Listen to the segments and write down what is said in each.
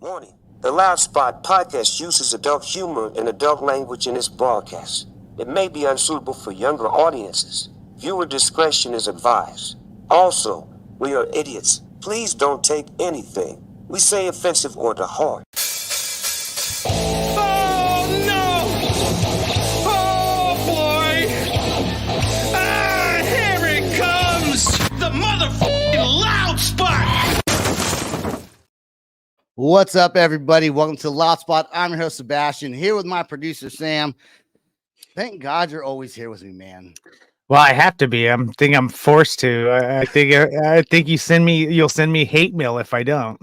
Warning. The Loud Spot podcast uses adult humor and adult language in its broadcast. It may be unsuitable for younger audiences. Viewer discretion is advised. Also, we are idiots. Please don't take anything we say offensive or to heart. Oh no! Oh boy! Ah, here it comes! The motherfucking Loud Spot! What's up, everybody? Welcome to Loud Spot. I'm your host, Sebastian, here with my producer, Sam. Thank God you're always here with me, man. Well, I have to be. I'm forced to. I think you'll send me hate mail if I don't.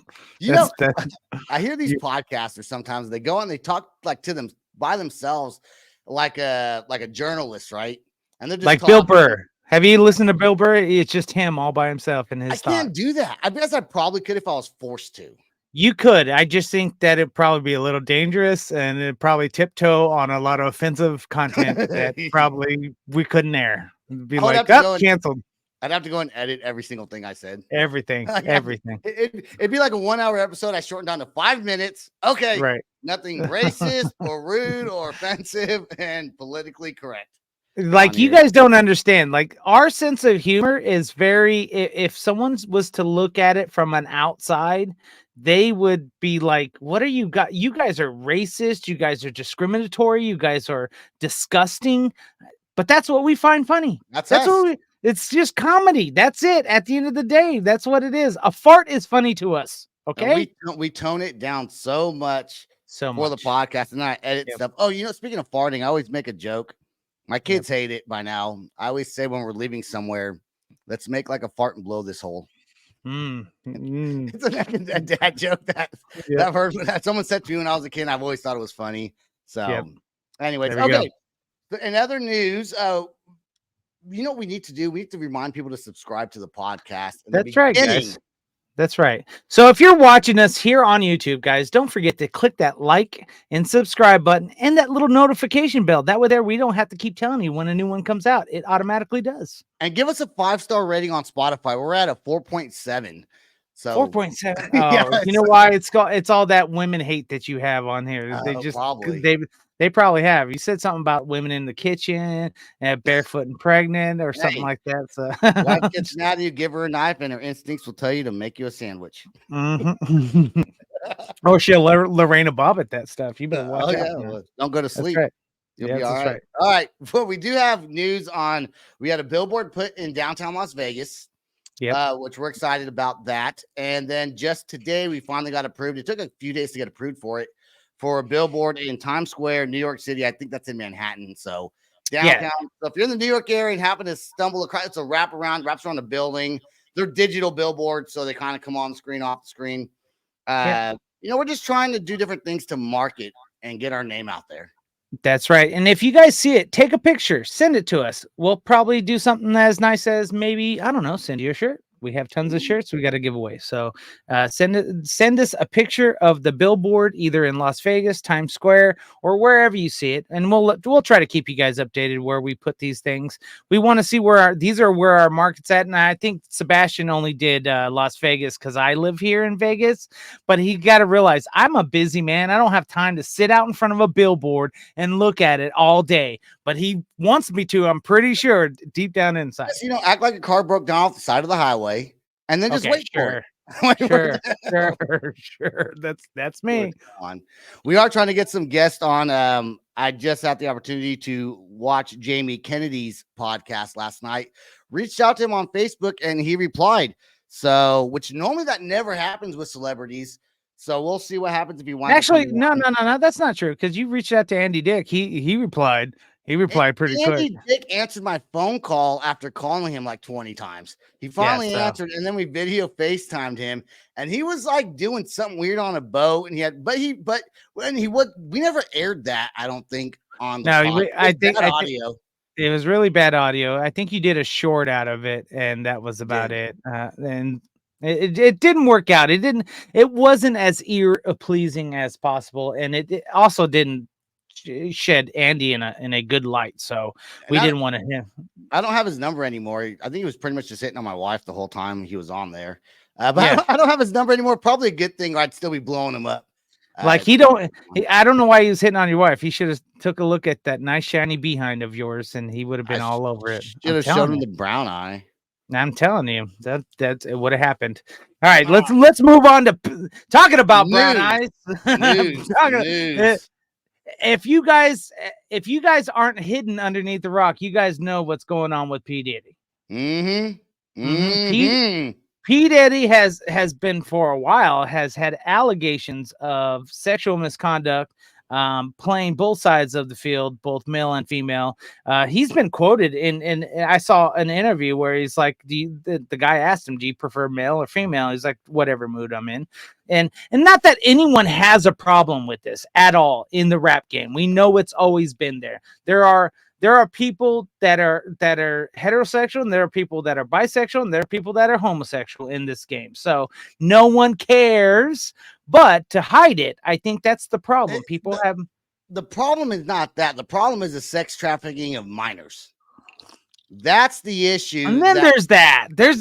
I hear these podcasters sometimes. They go and they talk like to them by themselves, like a journalist, right? And they're just like Bill Burr. Have you listened to Bill Burr? It's just him all by himself and his. I can't do that. I guess I probably could if I was forced to. You could. I just think that it'd probably be a little dangerous and it'd probably tiptoe on a lot of offensive content that probably we couldn't air. It'd be like, canceled. I'd have to go and edit every single thing I said. Everything. It'd be like a 1 hour episode. I shortened down to 5 minutes. Okay. Right. Nothing racist or rude or offensive and politically correct. Like, you guys don't understand. Like, our sense of humor is very, if someone was to look at it from an outside, they would be like, what are you got? You guys are racist. You guys are discriminatory. You guys are disgusting. But that's what we find funny. That's what it's just comedy. That's it. At the end of the day, that's what it is. A fart is funny to us. Okay. And we tone it down so much for the podcast, and then I edit stuff. Oh, speaking of farting, I always make a joke. My kids hate it by now. I always say when we're leaving somewhere, let's make like a fart and blow this hole. It's a dad joke that I've heard that someone said to me when I was a kid. I've always thought it was funny. So, anyways, okay. So in other news, you know what we need to do? We need to remind people to subscribe to the podcast. That's right, guys. That's right. So if you're watching us here on YouTube, guys, don't forget to click that like and subscribe button and that little notification bell. That way there, we don't have to keep telling you when a new one comes out. It automatically does. And give us a 5-star rating on Spotify. We're at a 4.7. So 4.7. Oh, you know why? It's all that women hate that you have on here. They probably have. You said something about women in the kitchen and barefoot and pregnant or something like that. So wife gets mad at you, give her a knife, and her instincts will tell you to make you a sandwich. Mm-hmm. Or she'll Lorena Bobbitt that stuff. You better watch out. Well, don't go to sleep. Right. You'll be all right. All right. Well, we do have news on. We had a billboard put in downtown Las Vegas. Which we're excited about that. And then just today, we finally got approved. It took a few days to get approved for it. For a billboard in Times Square, New York City. I think that's in Manhattan. So downtown. Yeah. So if you're in the New York area and happen to stumble across, it's a wraps around the building. They're digital billboards, so they kind of come on the screen, off the screen. We're just trying to do different things to market and get our name out there. That's right. And if you guys see it, take a picture, send it to us. We'll probably do something as nice as maybe, I don't know, send you a shirt. We have tons of shirts we got to give away. So send us a picture of the billboard either in Las Vegas, Times Square, or wherever you see it. And we'll try to keep you guys updated where we put these things. We want to see where our market's at. And I think Sebastian only did Las Vegas because I live here in Vegas. But he got to realize I'm a busy man. I don't have time to sit out in front of a billboard and look at it all day. But he wants me to, I'm pretty sure, deep down inside. Just, act like a car broke down off the side of the highway and then just wait for it. Sure. That's me. We are trying to get some guests on. I just had the opportunity to watch Jamie Kennedy's podcast last night. Reached out to him on Facebook and he replied. So, which normally that never happens with celebrities. So we'll see what happens if he wants. Actually, no, that's not true because you reached out to Andy Dick. He replied. He replied pretty quick. Andy Dick answered my phone call after calling him like 20 times. He finally answered, and then we video FaceTimed him, and he was like doing something weird on a boat. And we never aired that. I don't think on the audio. It was really bad audio. I think you did a short out of it, and that was about it. And it didn't work out. It wasn't as ear pleasing as possible, and it also didn't shed Andy in a good light, so we didn't want to. I don't have his number anymore. I think he was pretty much just hitting on my wife the whole time he was on there. But I don't have his number anymore. Probably a good thing, or I'd still be blowing him up. Like I don't know why he was hitting on your wife. He should have took a look at that nice shiny behind of yours, and he would have been all over it. Should have showed him the brown eye. I'm telling you that it would have happened. All right, let's move on to talking about brown eyes. News. If you guys aren't hidden underneath the rock, you guys know what's going on with P. Diddy. P. Diddy has been for a while, has had allegations of sexual misconduct, playing both sides of the field, both male and female. He's been quoted in I saw an interview where he's like, the guy asked him, do you prefer male or female? He's like, whatever mood I'm in. And not that anyone has a problem with this at all in the rap game. We know it's always been there. There are people that are heterosexual, and there are people that are bisexual, and there are people that are homosexual in this game. So no one cares, but to hide it, I think that's the problem. The problem is not that. The problem is the sex trafficking of minors. That's the issue. And then there's that. Then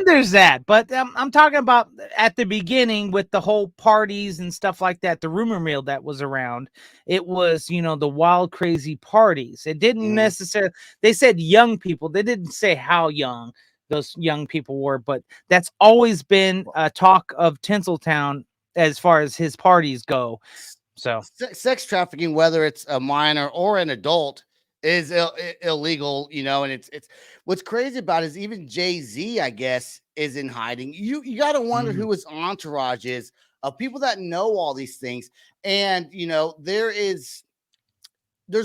there's that. But I'm talking about at the beginning with the whole parties and stuff like that. The rumor mill that was around. It was, the wild, crazy parties. It didn't necessarily. They said young people. They didn't say how young those young people were. But that's always been a talk of Tinseltown as far as his parties go. So sex trafficking, whether it's a minor or an adult, is illegal, and it's what's crazy about it is even Jay-Z, I guess, is in hiding. You got to wonder who his entourage is of people that know all these things. And there's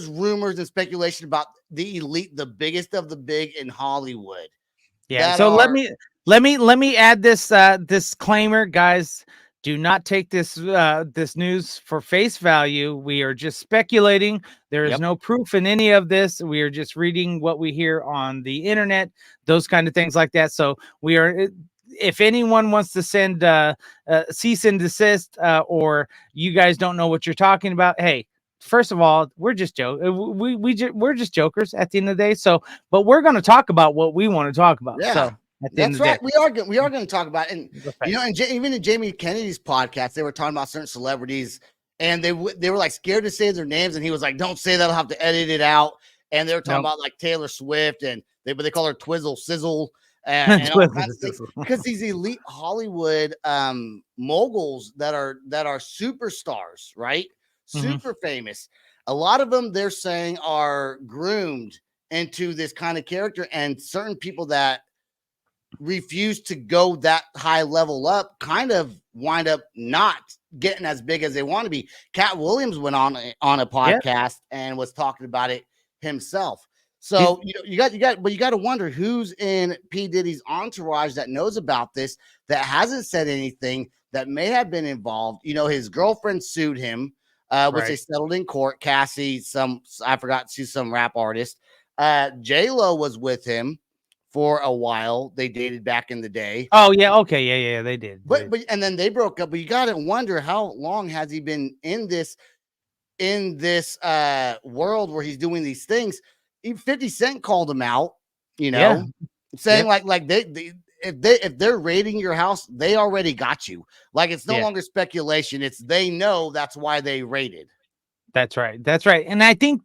rumors and speculation about the elite, the biggest of the big in Hollywood. Yeah. So let me add this disclaimer, guys. Do not take this news for face value. We are just speculating. There is no proof in any of this. We are just reading what we hear on the internet, those kind of things like that. So if anyone wants to send cease and desist, or you guys don't know what you're talking about, hey, first of all, we're just we're just jokers at the end of the day. So, but we're going to talk about what we want to talk about. Yeah. So. That's right. We are going to talk about it. And even in Jamie Kennedy's podcast, they were talking about certain celebrities, and they were like scared to say their names, and he was like, "Don't say that. I'll have to edit it out." And they were talking about like Taylor Swift, and they call her Twizzle Sizzle, and all kinds of things, because these elite Hollywood moguls that are superstars, right? Super famous. A lot of them, they're saying, are groomed into this kind of character, and certain people that refuse to go that high level up kind of wind up not getting as big as they want to be. Cat Williams went on a podcast and was talking about it himself. So you got to wonder who's in P. Diddy's entourage that knows about this, that hasn't said anything, that may have been involved. His girlfriend sued him, which they settled in court. Cassie, she's some rap artist. J-Lo was with him for a while. They dated back in the day. Oh yeah, okay, yeah, they did. But and then they broke up. But you got to wonder, how long has he been in this world where he's doing these things? 50 Cent called him out, saying like if they're raiding your house, they already got you. Like, it's no longer speculation. It's they know that's why they raided. That's right. And I think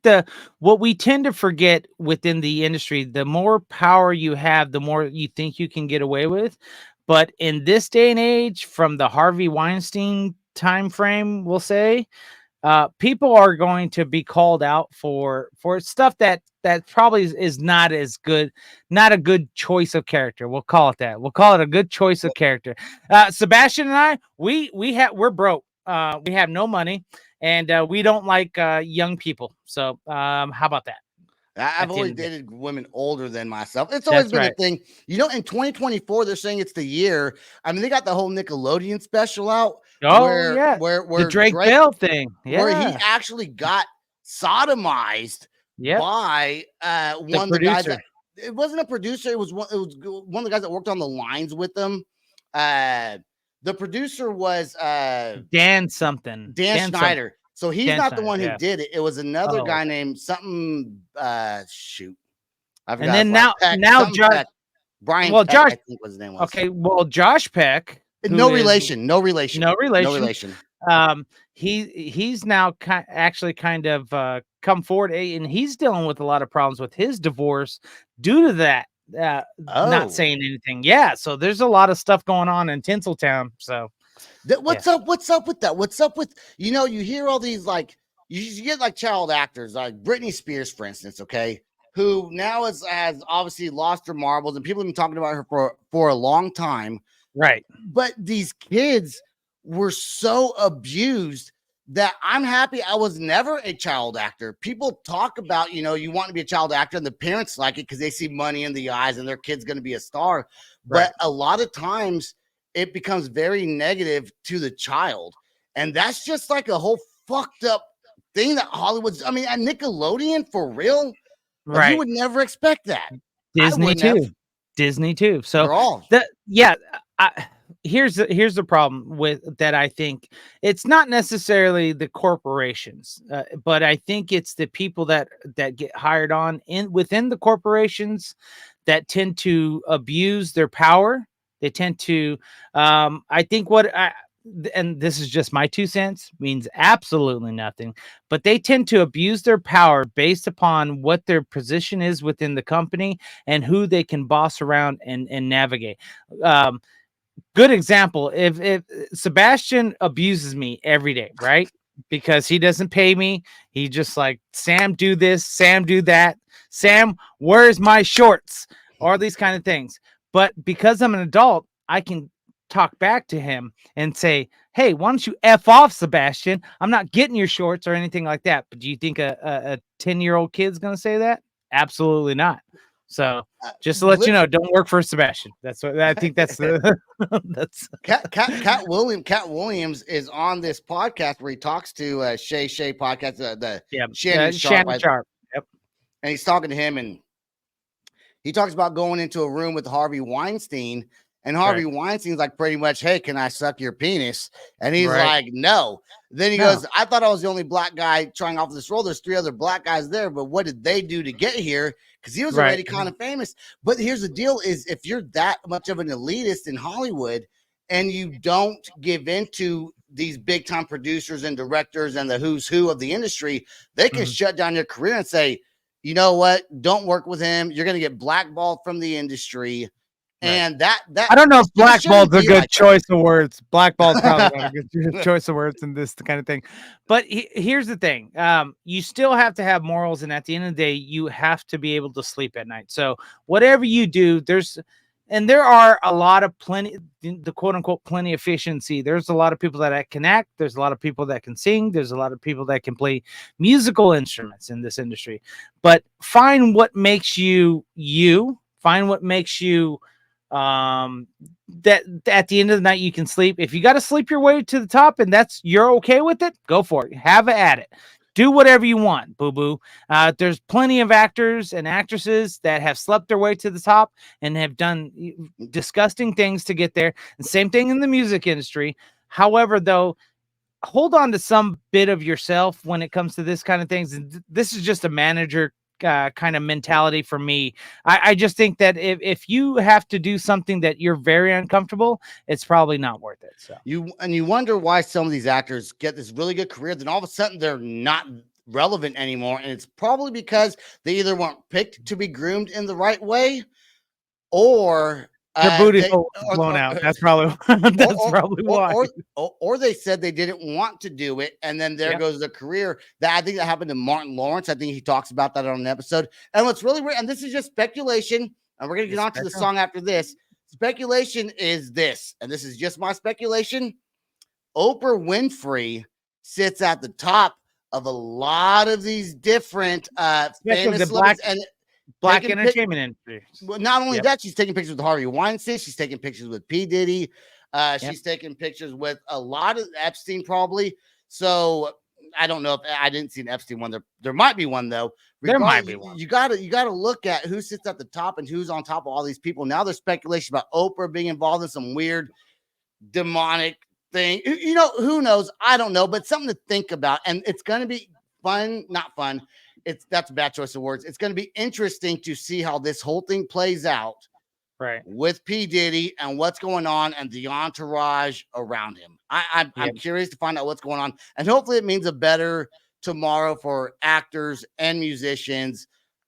what we tend to forget within the industry, the more power you have, the more you think you can get away with. But in this day and age, from the Harvey Weinstein time frame, we'll say, people are going to be called out for stuff that probably is not as good, not a good choice of character. We'll call it that. We'll call it a good choice of character. Sebastian and I, we're broke. We have no money. And we don't like young people. So how about that? I've always dated women older than myself. It's always been a thing. In 2024, they're saying it's the year. I mean, they got the whole Nickelodeon special out. Oh, where the Drake Bell thing. Yeah. Where he actually got sodomized by one of the guys that, it wasn't a producer. It was one of the guys that worked on the lines with them. The producer was Dan something. Dan Schneider. So he's not the one who did it. It was another guy named something. Shoot, I forgot. And then now Josh, Brian. Well, Josh, I think was his name was. Okay, well, Josh Peck. No relation. He's now actually kind of come forward, and he's dealing with a lot of problems with his divorce due to that. Not saying anything. Yeah, so there's a lot of stuff going on in Tinseltown. So what's up with that? What's up with, you hear all these, like, you get like child actors like Britney Spears, for instance, okay, who now has obviously lost her marbles, and people have been talking about her for a long time. Right. But these kids were so abused that I'm happy I was never a child actor. People talk about, you want to be a child actor, and the parents like it because they see money in the eyes and their kid's going to be a star. But a lot of times it becomes very negative to the child. And that's just like a whole fucked up thing that Hollywood's, at Nickelodeon, for real. Like, right. you would never expect that. Disney too. Disney too. So here's the problem with that. I think it's not necessarily the corporations, but I think it's the people that get hired on within the corporations that tend to abuse their power. They tend to, I think and this is just my 2 cents, means absolutely nothing, but they tend to abuse their power based upon what their position is within the company and who they can boss around and navigate. Good example, if Sebastian abuses me every day, right? Because he doesn't pay me. He just like, Sam, do this, Sam, do that. Sam, where's my shorts? Or these kind of things. But because I'm an adult, I can talk back to him and say, hey, why don't you F off, Sebastian? I'm not getting your shorts or anything like that. But do you think a 10-year-old kid's going to say that? Absolutely not. So just to let you know, don't work for Sebastian. That's what I think. That's the that's Cat Williams is on this podcast where he talks to Shay podcast, the Shannon Sharp. Yep. And he's talking to him, and he talks about going into a room with Harvey Weinstein, and Harvey Weinstein's like, pretty much, hey, can I suck your penis? And he's like, no. Then he goes, I thought I was the only black guy trying off this role. There's 3 other black guys there, but what did they do to get here? Because he was already kind of famous. But here's the deal is, if you're that much of an elitist in Hollywood and you don't give into these big time producers and directors and the who's who of the industry, they can shut down your career and say, you know what? Don't work with him. You're going to get blackballed from the industry. And that I don't know if blackballed's a good choice of words. Blackballed's probably not a good choice of words in this kind of thing. But here's the thing. You still have to have morals, and at the end of the day, you have to be able to sleep at night. So whatever you do, there are a lot of the quote unquote plenty efficiency. There's a lot of people that can act. There's a lot of people that can sing. There's a lot of people that can play musical instruments in this industry. But find what makes you. Find what makes you that at the end of the night you can sleep. If you got to sleep your way to the top and you're okay with it, go for it. Have at it. Do whatever you want, boo-boo. There's plenty of actors and actresses that have slept their way to the top and have done disgusting things to get there. And same thing in the music industry. However, though, hold on to some bit of yourself when it comes to this kind of things. This is just a manager kind of mentality for me. I just think that if you have to do something that you're very uncomfortable, it's probably not worth it. So you wonder why some of these actors get this really good career, then all of a sudden they're not relevant anymore, and it's probably because they either weren't picked to be groomed in the right way, or their booty's blown out. That's probably why. Or they said they didn't want to do it, and then there goes their career. I think that happened to Martin Lawrence. I think he talks about that on an episode. And what's really weird, and this is just speculation, and we're going to get on to the song after this. Speculation is this, and this is just my speculation. Oprah Winfrey sits at the top of a lot of these different famous celebrities and Black entertainment industry. Well, not only that, she's taking pictures with Harvey Weinstein. She's taking pictures with P. Diddy. She's taking pictures with a lot of Epstein, probably. So I don't know if I didn't see an Epstein one. There might be one though. There might be one. You gotta look at who sits at the top and who's on top of all these people. Now there's speculation about Oprah being involved in some weird demonic thing. You know, who knows? I don't know, but something to think about. And it's gonna be fun, not fun. That's a bad choice of words. It's going to be interesting to see how this whole thing plays out right, with P. Diddy and what's going on and the entourage around him. I'm curious to find out what's going on, and hopefully it means a better tomorrow for actors and musicians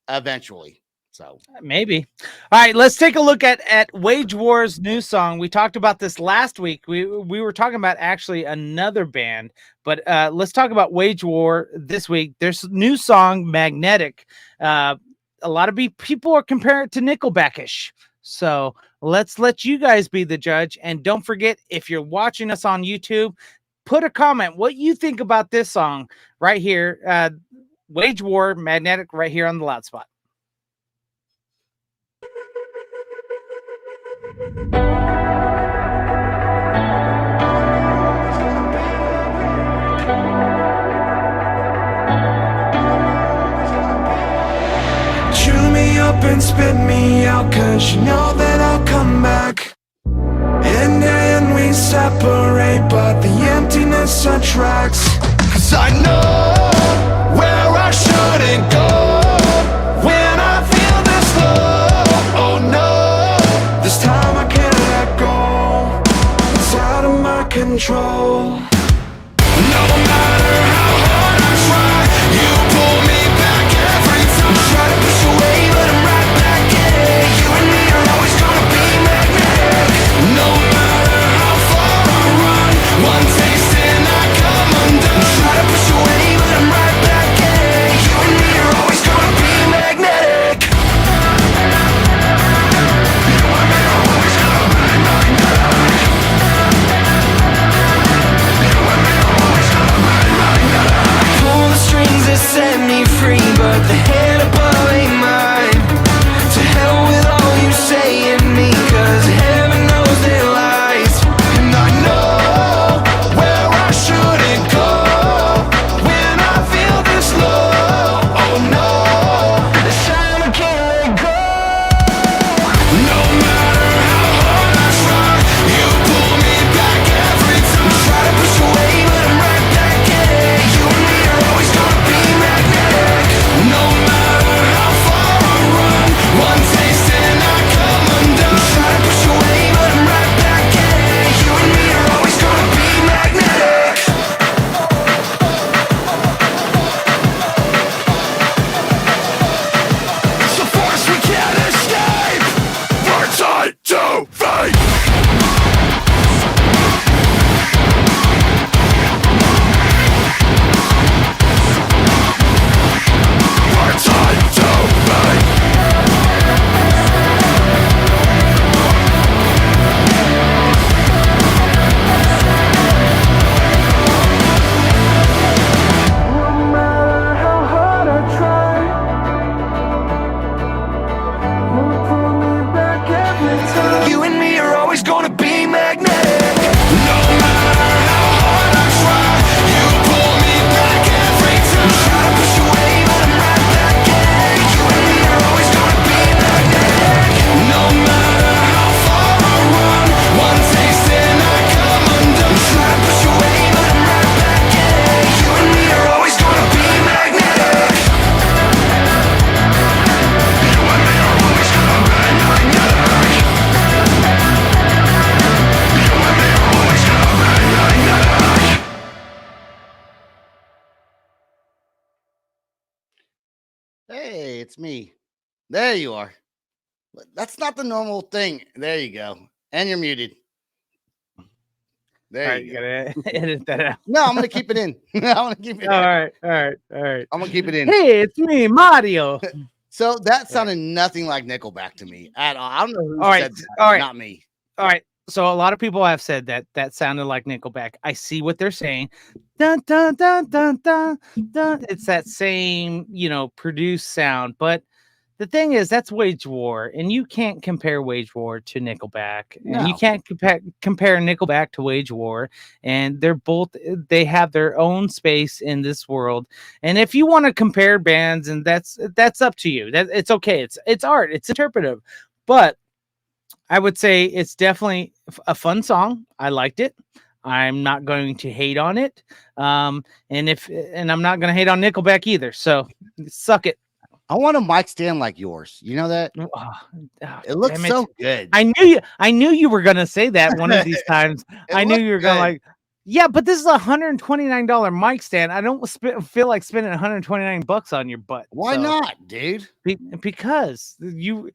eventually. So maybe. All right, let's take a look at Wage War's new song. We talked about this last week. We were talking about actually another band, but let's talk about Wage War this week. There's a new song, Magnetic. A lot of people are comparing it to Nickelback-ish. So let's let you guys be the judge. And don't forget, if you're watching us on YouTube, put a comment what you think about this song right here. Wage War, Magnetic, right here on the Loud Spot. Chew me up and spit me out, 'cause you know that I'll come back. And then we separate, but the emptiness attracts. 'Cause I know where I shouldn't go when I feel this low. Oh no, this time I can't let go. It's out of my control. No matter how hard I try, you pull me back every time. Try to push away, but I'm right back in it. You and me are always gonna be magnetic. No matter how far I run, one taste and I come undone. Try to push away, but I'm right back in it. You and me are always gonna be magnetic. You and me are always gonna be magnetic. Pull the strings that set me free, but the head above ain't mine. To hell with all you say in me, 'cause heaven knows it lies. And I know where I shouldn't go when I feel this low. Oh no, this time I can't let go. No matter how hard I try, you pull me back every time. Try to push away, but I'm right back in it. You and me are always gonna be magnetic. No matter how far I run, one taste and I come undone. Try to push away, but I'm right back in it. You and me are always gonna be magnetic. It's a force we can't escape. We're tied to fate. We're tied to fate. No matter how hard I try, you pull me back every time. You and me are always gonna be magnetic. No matter how hard I try, you pull me back every time. Try to push away, but I'm right back in it. You and me are always gonna be magnetic. No matter how far I run, one taste and I come undone. Try to push away, but I'm right back in it. You and me are always gonna be magnetic. You and me are always gonna be magnetic. You and me are always gonna be magnetic. hey, it's me. There you are. That's not the normal thing. There you go. And you're muted. There All right, you you go. gotta edit that out. No, I'm gonna keep it in. I'm gonna keep it All in. right. I'm gonna keep it in. Hey, it's me, Mario. So that sounded nothing like Nickelback to me at all. I don't know who All right, said that. all right. Not me. All right. So a lot of people have said that sounded like Nickelback. I see what they're saying. Dun, dun, dun, dun, dun, dun. It's that same, produced sound. But the thing is, that's Wage War, and you can't compare Wage War to Nickelback, and you No. can't compare Nickelback to Wage War. And they have their own space in this world. And if you want to compare bands, and that's up to you. That it's okay. It's art. It's interpretive. But I would say it's definitely a fun song. I liked it. I'm not going to hate on it. And I'm not going to hate on Nickelback either. So suck it. I want a mic stand like yours. You know that? It looks damn it. so good. I knew you were gonna say that one of these times. I knew you were gonna like, yeah, but this is a $129 mic stand. I don't feel like spending $129 on your butt. Why not, dude? Because you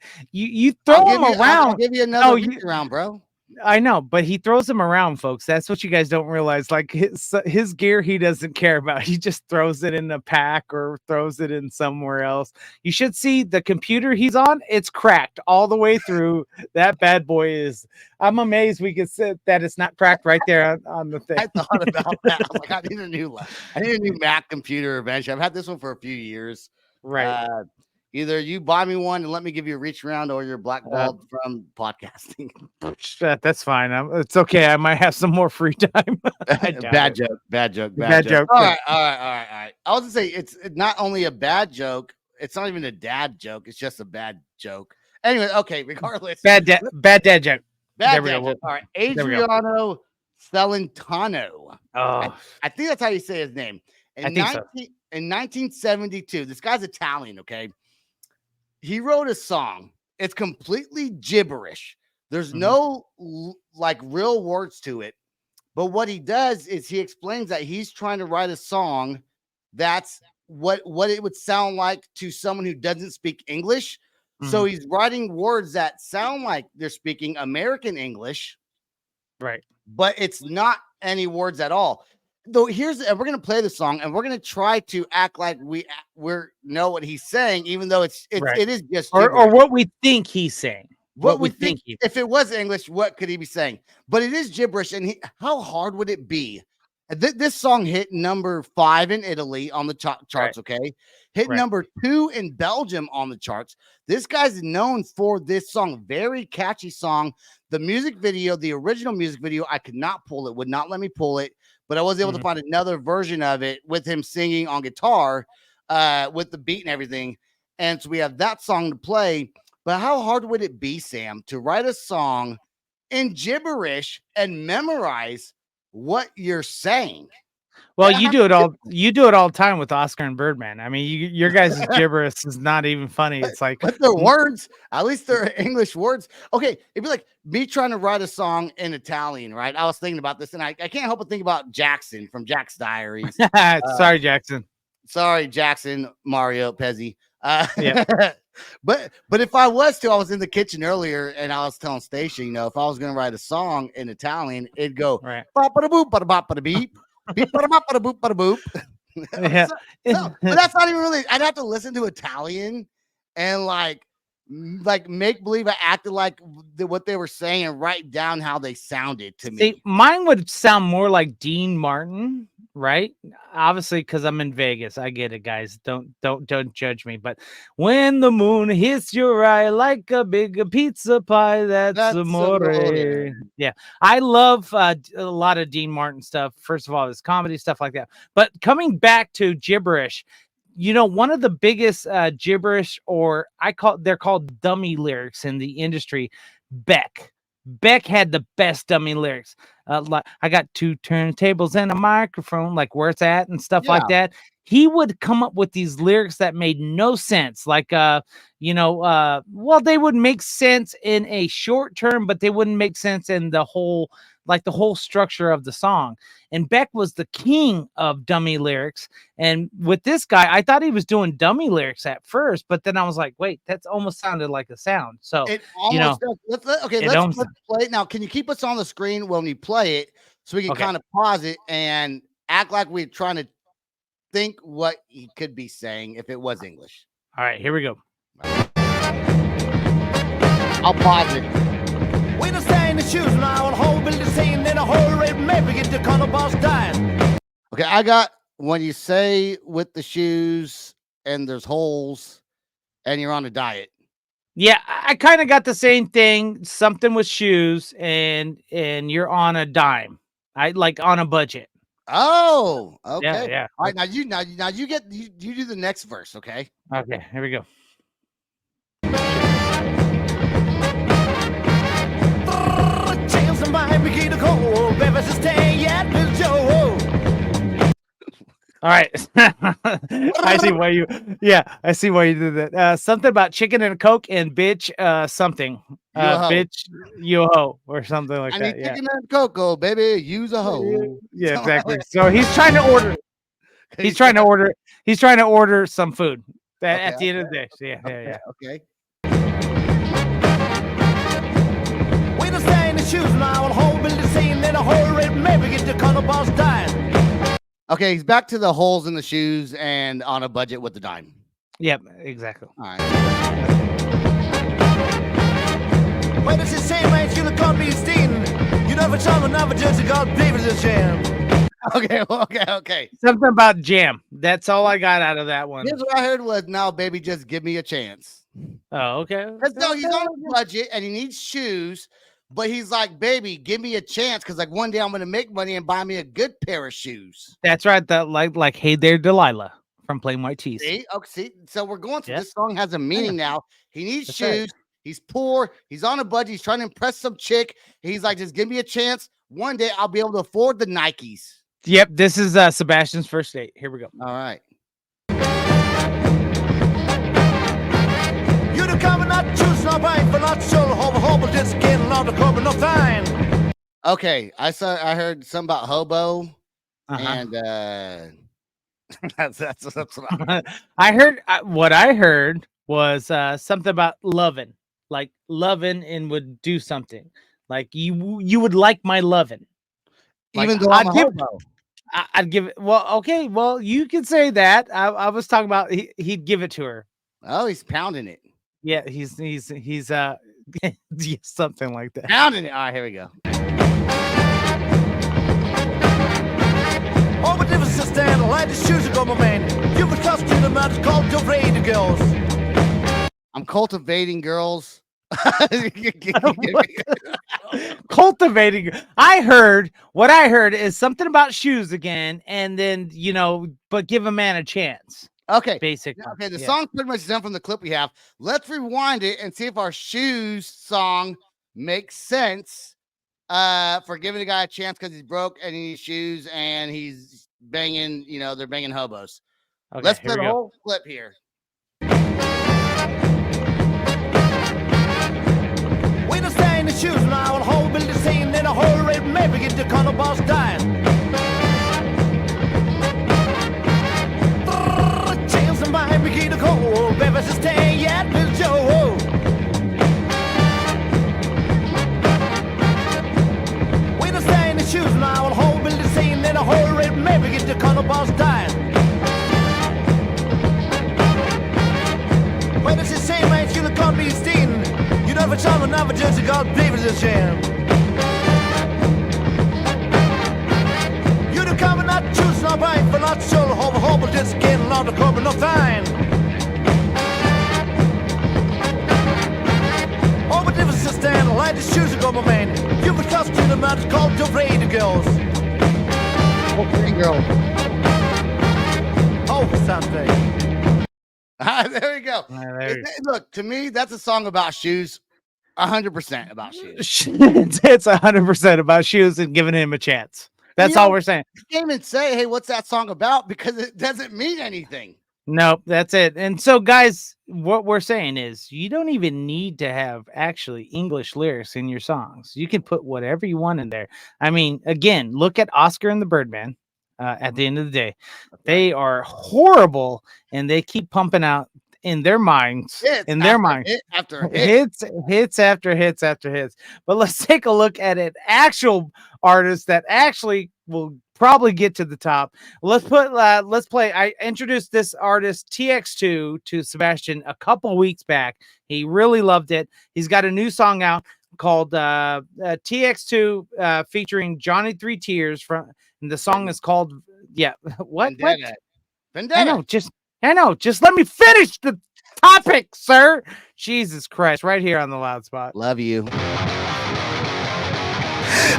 throw them around. I'll give you another reach around, bro. I know, but he throws them around, folks. That's what you guys don't realize. Like his gear, he doesn't care about. He just throws it in the pack or throws it in somewhere else. You should see the computer he's on. It's cracked all the way through. That bad boy is. I'm amazed we could say that it's not cracked right there on the thing. I thought about that. I was like, I need a new Mac computer eventually. I've had this one for a few years. Right. Either you buy me one and let me give you a reach around, or you're blackballed from podcasting. That's fine. It's okay. I might have some more free time. Bad joke. All right. I was gonna say it's not only a bad joke. It's not even a dad joke. It's just a bad joke. Anyway, okay. Regardless, bad dad joke. Bad dad joke. All right, Adriano Celentano. Oh, I think that's how you say his name. In 1972, this guy's Italian. Okay. He wrote a song. It's completely gibberish. There's no like real words to it. But what he does is he explains that he's trying to write a song that's what it would sound like to someone who doesn't speak English. So he's writing words that sound like they're speaking American English. Right. But it's not any words at all. Though we're gonna play the song and we're gonna try to act like we know what he's saying, even though it is just or what we think he's saying. What we think if it was English, what could he be saying? But it is gibberish, and how hard would it be? This song hit number 5 in Italy on the charts. Right. Okay, hit number 2 in Belgium on the charts. This guy's known for this song, very catchy song. The music video, the original music video, I could not pull it, would not let me pull it. But I was able to find another version of it with him singing on guitar with the beat and everything. And so we have that song to play. But how hard would it be, Sam, to write a song in gibberish and memorize what you're saying? Well, you do it all the time with Oscar and Birdman. I mean, your guys' gibberish is not even funny. It's like, but they're words. At least they're English words. Okay, it'd be like me trying to write a song in Italian, right? I was thinking about this, and I can't help but think about Jackson from Jack's Diaries. Sorry, Jackson. Sorry, Jackson. Mario Pezzi. Yeah. But if I was in the kitchen earlier and I was telling Stacia, if I was going to write a song in Italian, it'd go right. Ba-ba-da-boop, ba-da-bop-ba-da-beep. Beep, ba-da-bop, ba-da-boop. Yeah. But that's not even really. I'd have to listen to Italian and like make believe I acted like what they were saying and write down how they sounded to me. See, mine would sound more like Dean Martin, right? Obviously, because I'm in Vegas. I get it, guys. Don't judge me. But when the moon hits your eye like a big pizza pie, that's amore. Yeah, I love a lot of Dean Martin stuff. First of all, his comedy stuff like that. But coming back to gibberish, one of the biggest gibberish, or they're called dummy lyrics in the industry. Beck had the best dummy lyrics. Like I got 2 turntables and a microphone, like where it's at and stuff like that. He would come up with these lyrics that made no sense. Like, well, they would make sense in a short term, but they wouldn't make sense in the whole structure of the song. And Beck was the king of dummy lyrics. And with this guy, I thought he was doing dummy lyrics at first, but then I was like, wait, that's almost sounded like a sound. So it almost does. Let's play it now. Can you keep us on the screen when we play it so we can kind of pause it and act like we're trying to think what he could be saying if it was English? All right, here we go. I'll pause it. We don't stay in the shoes now, and whole building scene in a whole rate, maybe get the color boss dying. Okay, I got when you say with the shoes and there's holes and you're on a diet. Yeah, I kind of got the same thing. Something with shoes and you're on a dime. I like on a budget. Oh, okay. Yeah. All right, now you do the next verse, okay? Okay, here we go. All right. I see why you. Yeah, I see why you did that. Something about chicken and a Coke and bitch. Something. Bitch, you a hoe or something like I that. need Yeah. chicken and cocoa, baby. Use a hoe. Yeah, exactly. So he's trying to order. He's trying to order. He's trying to order some food. At the end of the day. So yeah. Okay. We don't stay in the shoes now and whole building scene in a hurry, maybe get the color boss dying. Okay, he's back to the holes in the shoes and on a budget with the dime. Yep, exactly. All right. When it's the same age, you look on me, Steen. You never tell me, never judge a god, baby, the jam. Okay. Something about jam. That's all I got out of that one. Here's what I heard was, now, baby, just give me a chance. Oh, okay. No, he's on a budget and he needs shoes, but he's like, baby, give me a chance because like one day I'm gonna make money and buy me a good pair of shoes. That's right. That like Hey There Delilah from Plain White Tees. See, okay, see, so we're going to this song has a meaning now. He needs shoes. Right. He's poor. He's on a budget. He's trying to impress some chick. He's like, just give me a chance. One day I'll be able to afford the Nikes. Yep, this is Sebastian's first date. Here we go. All right. You the common not choose no buying for not sure hobo just getting on the cover no fine. Okay, I heard something about hobo and that's what I heard. What I heard was something about loving, like loving and would do something like you would like my loving. Like, even though I'm a hobo. I'd give it. Well, okay. Well, you can say that. I was talking about he'd give it to her. Oh, he's pounding it. Yeah, he's something like that. Pounding it. All right, here we go. Oh, but if it's a stand, light the shoes go, my man. You've been costumed the match called the Raid Girls. I'm cultivating girls. Cultivating. What I heard is something about shoes again, and then but give a man a chance. Okay, basically. Okay, the song's pretty much done from the clip we have. Let's rewind it and see if our shoes song makes sense. For giving a guy a chance because he's broke and he needs shoes and he's banging. They're banging hobos. Okay, let's play the whole clip here. We don't stay in the shoes now and whole building scene in a hurry, maybe get the color boss dying. Change the mind, begin to call, baby, stay yet with Joe. We don't stay in the shoes now and whole building scene in a hurry, maybe get the color boss dying. When it's the same age, you look on me, Steen. You never tell me, never judge a god, baby, the jam. You the common not choose no buying for not sure hobo just getting on the cover no fine. Oh, but if it's a stand, light the shoes go, my man. You've been costumed the match called the Raid Girls. Okay, girl. Oh, something. There we go. Look, to me, that's a song about shoes. 100% about shoes. It's 100% about shoes and giving him a chance. That's all we're saying. You can't even say, hey, what's that song about? Because it doesn't mean anything. Nope, that's it. And so, guys, what we're saying is you don't even need to have actually English lyrics in your songs. You can put whatever you want in there. I mean, again, look at Oscar and the Birdman. At the end of the day, they are horrible, and they keep pumping out in their minds, hits after hits after hits after hits. But let's take a look at an actual artist that actually will probably get to the top. Let's play. I introduced this artist TX2 to Sebastian a couple weeks back. He really loved it. He's got a new song out called TX2 featuring Johnny Three Tears and the song is called what? Vendetta. I know. Just let me finish the topic, sir. Jesus Christ, right here on the loud spot. Love you.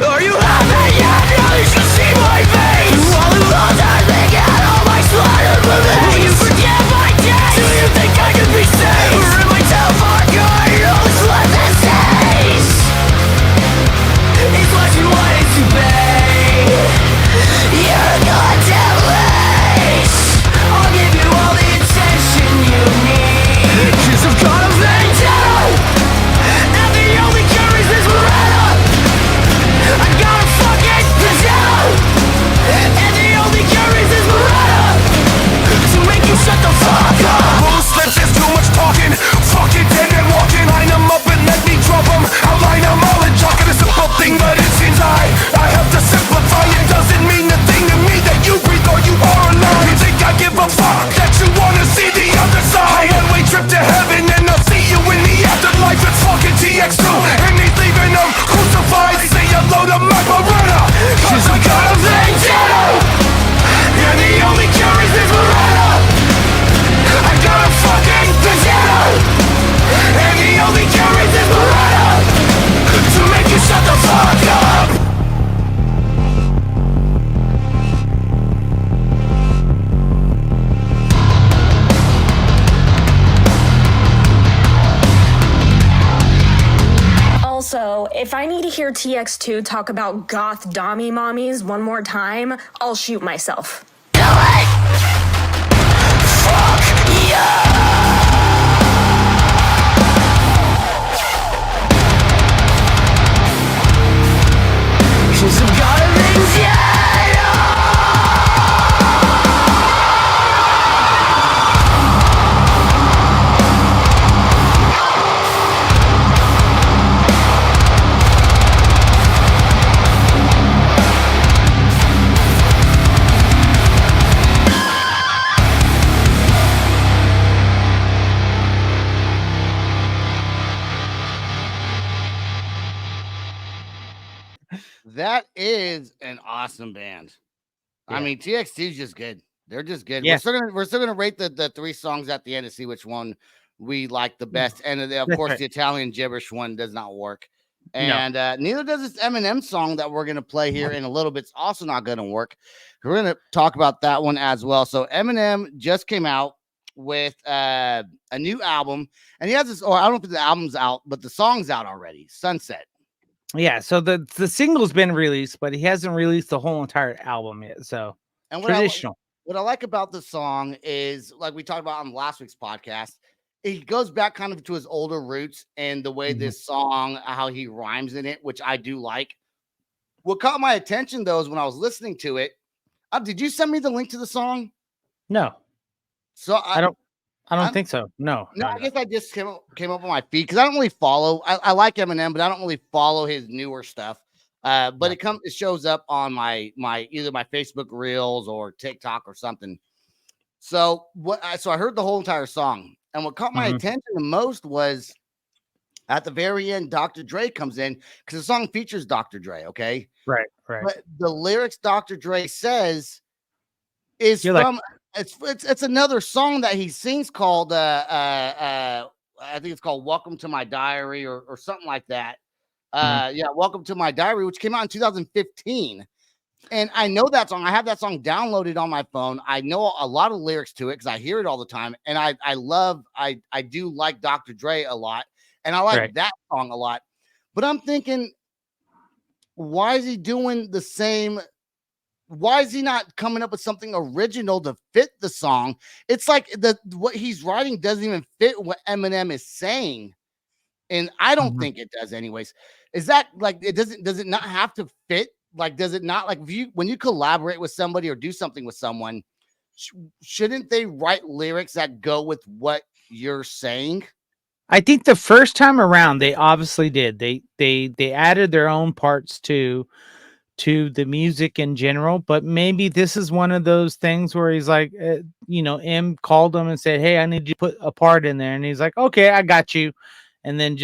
Are you happy yet? Now you should see my face. To all who lost, I think out all my slaughtered remains. Will you forget my days? Do you think I can be safe? Or am I too far gone? All that's left is haze. It's what you wanted to be. You're a goddamn late. hear TX2 talk about goth dommy mommies one more time, I'll shoot myself. Do it! Fuck yeah! Cause I'm gonna be dead. That is an awesome band. Yeah. I mean, TXT is just good. They're just good. Yeah. We're still gonna rate the 3 songs at the end to see which one we like the best. And of That's course, right. the Italian gibberish one does not work. No. And neither does this Eminem song that we're gonna play here in a little bit. It's also not gonna work. We're gonna talk about that one as well. So Eminem just came out with a new album, and he has this, or I don't know if the album's out, but the song's out already. Sunset. Yeah, so the single's been released, but he hasn't released the whole entire album yet. So And traditional. What I like about the song is, like we talked about on last week's podcast, it goes back kind of to his older roots and the way this song, how he rhymes in it, which I do like. What caught my attention though is when I was listening to it. Did you send me the link to the song? No, So I don't think so. No, I guess I just came up on my feed because I don't really follow. I like Eminem, but I don't really follow his newer stuff. But it shows up on my either my Facebook Reels or TikTok or something. So so I heard the whole entire song, and what caught my attention the most was at the very end, Dr. Dre comes in because the song features Dr. Dre. Okay, right. but the lyrics Dr. Dre says is You're from it's another song that he sings called I think it's called Welcome to My Diary or something like that. Welcome to My Diary, which came out in 2015. And I know that song. I have that song downloaded on my phone. I know a lot of lyrics to it because I hear it all the time. And I do like Dr. Dre a lot. And I like that song a lot. But I'm thinking, why is he doing the same? Why is he not coming up with something original to fit the song? It's like what he's writing doesn't even fit what Eminem is saying. And I don't think it does anyways. Is that like, does it not have to fit? Like, does it not, like, when you collaborate with somebody or do something with someone, shouldn't they write lyrics that go with what you're saying? I think the first time around they obviously did. They added their own parts to the music in general, but maybe this is one of those things where he's like, M called him and said, "Hey, I need you to put a part in there," and he's like, "Okay, I got you." And then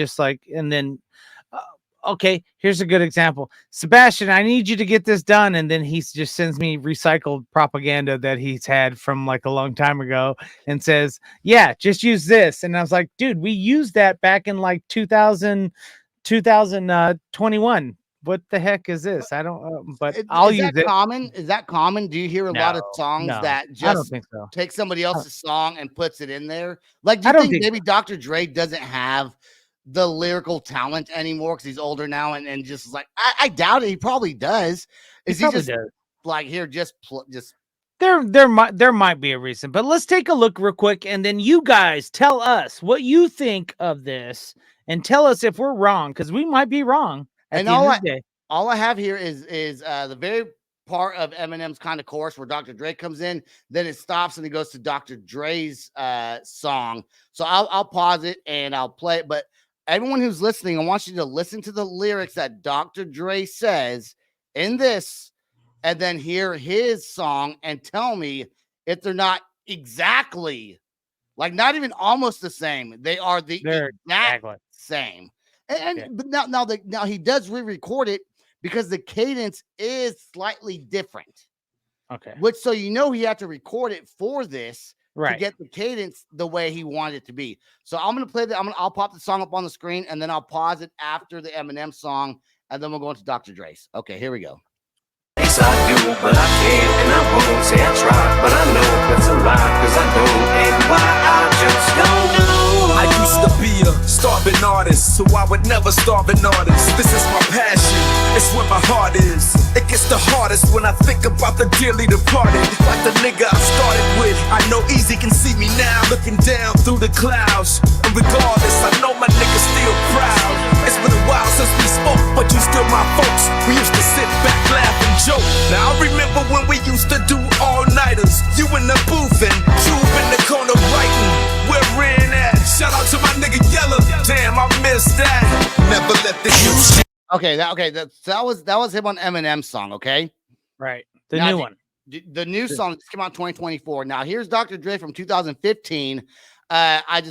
okay, here's a good example. Sebastian, I need you to get this done. And then he just sends me recycled propaganda that he's had from like a long time ago and says, "Yeah, just use this." And I was like, dude, we used that back in like 2021. What the heck is this? I don't, but I'll use it. Is that common? Do you hear a lot of songs that I don't just think so. take somebody else's song and puts it in there? Like, do you think maybe Dr. Dre doesn't have the lyrical talent anymore because he's older now and just like, I doubt it. He probably does. Is he just like, here, just there might be a reason, but let's take a look real quick. And then you guys tell us what you think of this and tell us if we're wrong, because we might be wrong. And all I have here is the very part of Eminem's kind of chorus where Dr. Dre comes in, then it stops and it goes to Dr. Dre's song. So I'll pause it and I'll play it. But everyone who's listening, I want you to listen to the lyrics that Dr. Dre says in this, and then hear his song and tell me if they're not exactly, like, not even almost the same. They are the exact same. But now he does re-record it because the cadence is slightly different. Okay. So he had to record it for this to get the cadence the way he wanted it to be. So I'm gonna play I'll pop the song up on the screen and then I'll pause it after the Eminem song and then we'll go into Dr. Dre's. Okay, here we go. Yes, I do, but I can't and I won't say I try, but I know that's a lie, cause I don't, and why I just don't know. I used to be a starving artist, so I would never starve an artist. This is my passion. It's where my heart is. It gets the hardest when I think about the dearly departed. Like the nigga I started with. I know easy can see me now, looking down through the clouds. And regardless, I know my nigga's still proud. It's been a while since we spoke, but you still my folks. We used to sit back, laugh, and joke. Now I remember when we used to do all-nighters. You in the booth and Cube in the corner writing. Where Ren at? Shout out to my nigga Yella. Damn, I missed that. Never let the youth. Okay, that was him on Eminem's song. Okay, Right. The Now, new one. the new song just came out in 2024. Now here's Dr. Dre from 2015. I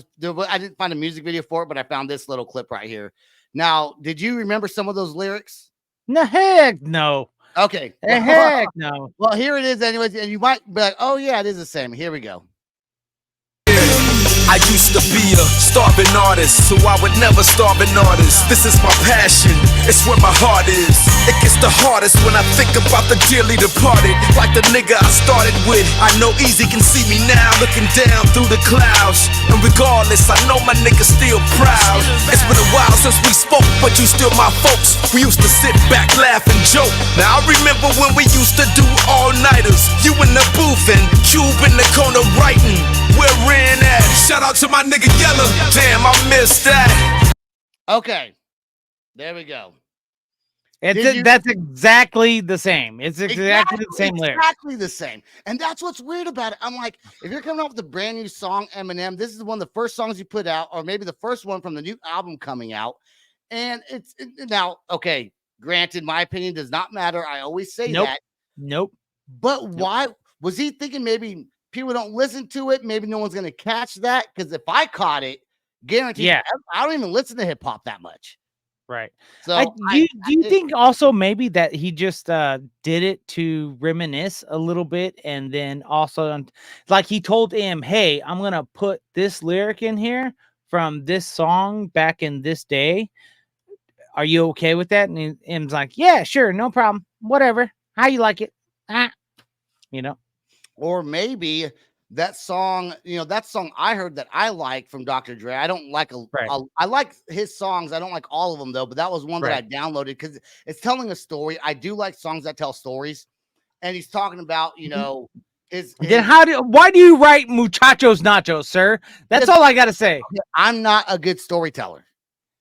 didn't find a music video for it, but I found this little clip right here. Now, did you remember some of those lyrics? No, heck no. Okay, Heck no. well, here it is, anyways, and you might be like, "Oh yeah, it is the same." Here we go. I used to be a starving artist, so I would never starve an artist. This is my passion, it's where my heart is. It gets the hardest when I think about the dearly departed. Like the nigga I started with. I know easy can see me now, looking down through the clouds. And regardless, I know my nigga still proud. It's been a while since we spoke, but you still my folks. We used to sit back, laugh, and joke. Now I remember when we used to do all-nighters. You in the booth and Cube in the corner writing. Where Ren at? Shout out to my nigga Yella. Damn, I missed that. Okay, there we go. That's exactly the same. It's exactly the same lyrics. Exactly the same. And that's what's weird about it. I'm like, if you're coming up with a brand new song, Eminem, this is one of the first songs you put out, or maybe the first one from the new album coming out. And now, okay, granted, my opinion does not matter. I always say that. Nope. But why was he thinking maybe people don't listen to it? Maybe no one's going to catch that. Because if I caught it, guaranteed, I don't even listen to hip hop that much. Right. So do you think also maybe that he just did it to reminisce a little bit, and then also like he told him, "Hey, I'm gonna put this lyric in here from this song back in this day. Are you okay with that?" And M's like, "Yeah, sure, no problem, whatever. How you like it?" You know. Or maybe that song, that song I heard that I like from Dr. Dre. I don't like I like his songs. I don't like all of them though, but that was one that I downloaded because it's telling a story. I do like songs that tell stories. And he's talking about, his then why do you write muchachos nachos, sir? That's all I gotta say. I'm not a good storyteller.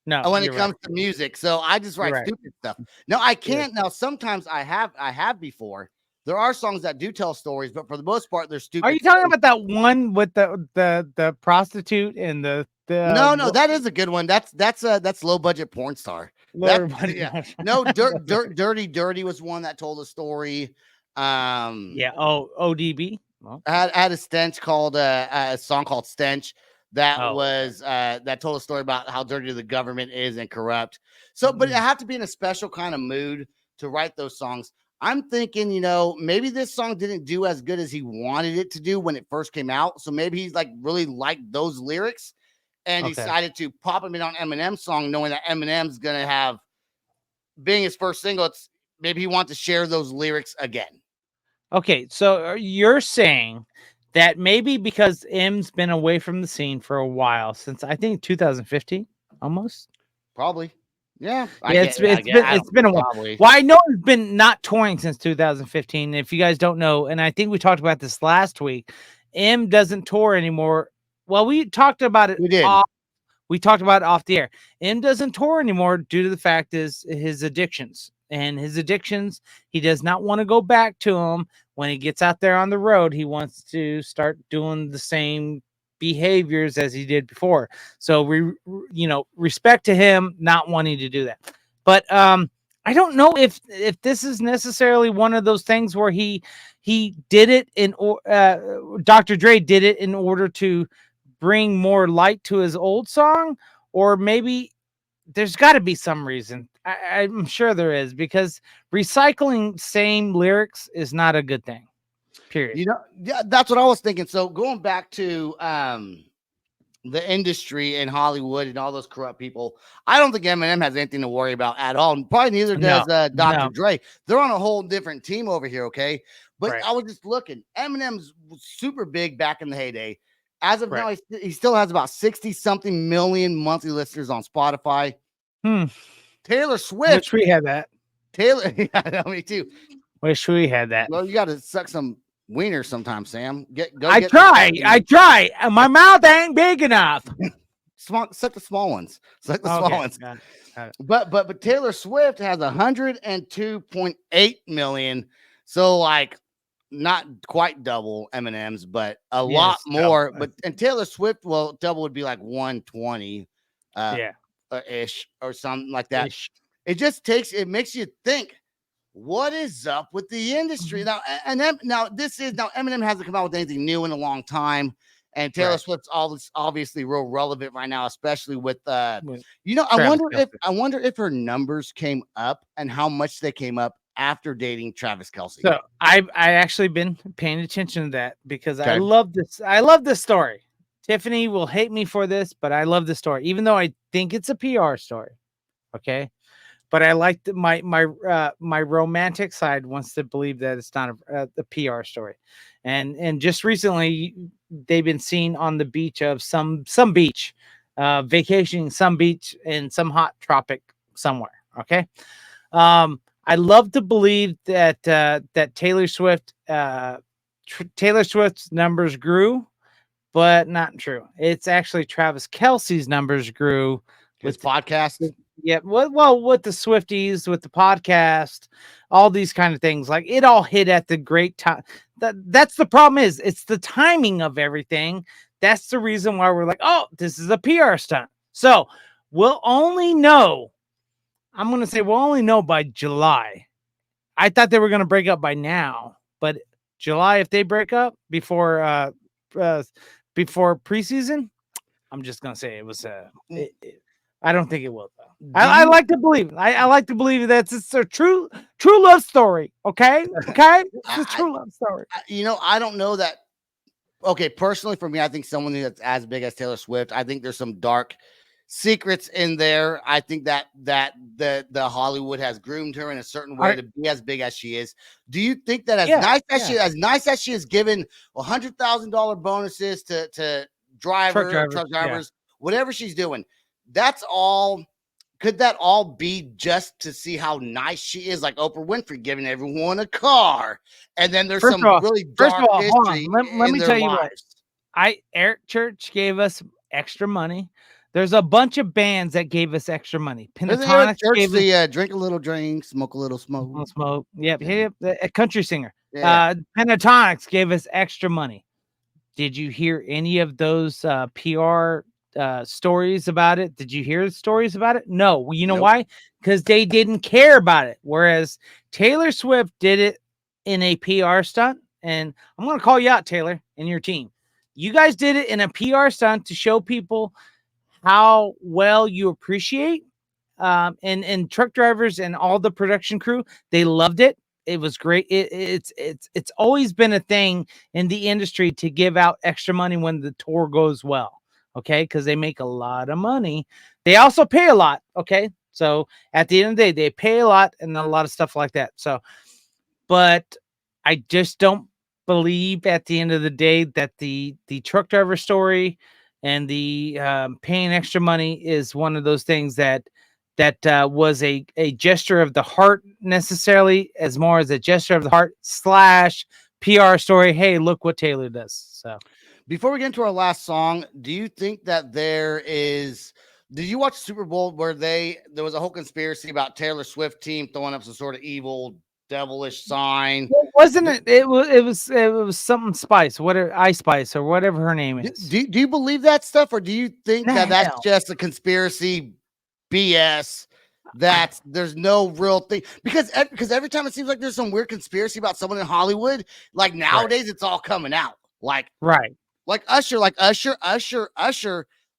No, when it comes to music. So I just write stupid stuff. No, I can't. Now, sometimes I have before. There are songs that do tell stories, but for the most part, they're stupid. Are you talking about that one with the prostitute and the No, that is a good one. That's low budget porn star. No, Dirty was one that told a story. ODB. Well, I had a stench called a song called Stench that was that told a story about how dirty the government is and corrupt. So, but it had to be in a special kind of mood to write those songs. I'm thinking, maybe this song didn't do as good as he wanted it to do when it first came out. So maybe he's like really liked those lyrics and decided to pop them in on Eminem's song, knowing that Eminem's going to have, being his first single, maybe he wants to share those lyrics again. Okay, so you're saying that maybe because M's been away from the scene for a while, since I think 2015, almost? Probably. Yeah, it's been a while. Probably. Well, I know he's been not touring since 2015. If you guys don't know, and I think we talked about this last week, M doesn't tour anymore. Well, we talked about it. We did. We talked about it off the air. M doesn't tour anymore due to the fact is his addictions. And his addictions, he does not want to go back to them. When he gets out there on the road, he wants to start doing the same behaviors as he did before. So respect to him not wanting to do that. But I don't know if this is necessarily one of those things where he did it Dr. Dre did it in order to bring more light to his old song, or maybe there's got to be some reason. I'm sure there is, because recycling same lyrics is not a good thing. Period. That's what I was thinking. So going back to the industry and Hollywood and all those corrupt people, I don't think Eminem has anything to worry about at all. And probably neither does Dr. Dre. They're on a whole different team over here, okay? But I was just looking. Eminem's super big back in the heyday. As of now, he still has about 60-something million monthly listeners on Spotify. Hmm. Taylor Swift. Which we had that. Taylor, yeah, me too. Wish we had that. Well, you got to suck some wiener sometime, Sam. I try. And my mouth ain't big enough. Suck the small ones. Suck the Okay, small ones. got it. But Taylor Swift has 102.8 million. So like not quite double Eminem's, but a lot more. Double. And Taylor Swift, well, double would be like 120 ish or something like that. Ish. It makes you think, what is up with the industry now? And then now Eminem hasn't come out with anything new in a long time. And Taylor Swift's obviously real relevant right now, especially with I wonder if her numbers came up and how much they came up after dating Travis Kelce. So I actually been paying attention to that because I love this. I love this story. Tiffany will hate me for this, but I love the story, even though I think it's a PR story. Okay. But I like my romantic side wants to believe that it's not a PR story, and just recently they've been seen on the beach of some beach, vacationing some beach in some hot tropic somewhere. Okay, I love to believe that that Taylor Swift's numbers grew, but not true. It's actually Travis Kelce's numbers grew with podcasts. Yeah, well, with the Swifties, with the podcast, all these kind of things, like it all hit at the great time. That's the problem it's the timing of everything. That's the reason why we're like, oh, this is a PR stunt. So we'll only know. I'm going to say we'll only know by July. I thought they were going to break up by now, but July, if they break up before preseason, I'm just going to say it was I don't think it will though. I like to believe. I like to believe that it's a true love story. Okay, it's a true love story. I don't know that. Okay, personally for me, I think someone that's as big as Taylor Swift, I think there's some dark secrets in there. I think that the Hollywood has groomed her in a certain way to be as big as she is. Do you think that as nice as she has given $100,000 bonuses to truck drivers, whatever she's doing? That's all. Could that all be just to see how nice she is, like Oprah Winfrey giving everyone a car? And then there's really dark history. Let me tell you what. Eric Church gave us extra money. There's a bunch of bands that gave us extra money. Pentatonic gave us drink a little drink, smoke a little smoke. Yep. A country singer. Yeah. Pentatonics gave us extra money. Did you hear any of those PR stories about it? Did you hear stories about it? No. You know why? Because they didn't care about it. Whereas Taylor Swift did it in a PR stunt. And I'm going to call you out, Taylor, and your team. You guys did it in a PR stunt to show people how well you appreciate and truck drivers and all the production crew. They loved it. It was great. It's always been a thing in the industry to give out extra money when the tour goes well. Okay, because they make a lot of money. They also pay a lot. Okay, so at the end of the day, they pay a lot and a lot of stuff like that. So, but I just don't believe at the end of the day that the truck driver story and the paying extra money is one of those things that was a gesture of the heart necessarily, as more as a gesture of the heart / PR story. Hey, look what Taylor does. So. Before we get into our last song, do you think that did you watch Super Bowl where there was a whole conspiracy about Taylor Swift team throwing up some sort of evil, devilish sign? Wasn't it? It was something Spice, whatever, Ice Spice or whatever her name is. Do you believe that stuff, or do you think that's just a conspiracy BS? That there's no real thing because every time it seems like there's some weird conspiracy about someone in Hollywood, like nowadays it's all coming out. Like Usher,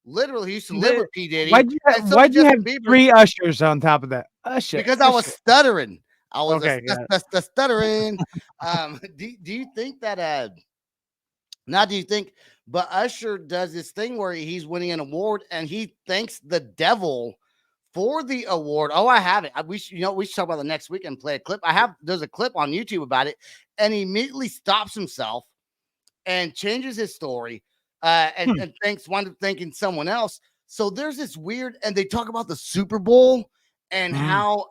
literally used to live with P. Diddy. Why'd you have three Ushers on top of that? Usher. Because I was stuttering. I was stuttering. Do you think that but Usher does this thing where he's winning an award and he thanks the devil for the award. Oh, I have it. We should talk about the next week and play a clip. There's a clip on YouTube about it, and he immediately stops himself and changes his story and winds up thanking someone else. So there's this weird, and they talk about the Super Bowl and how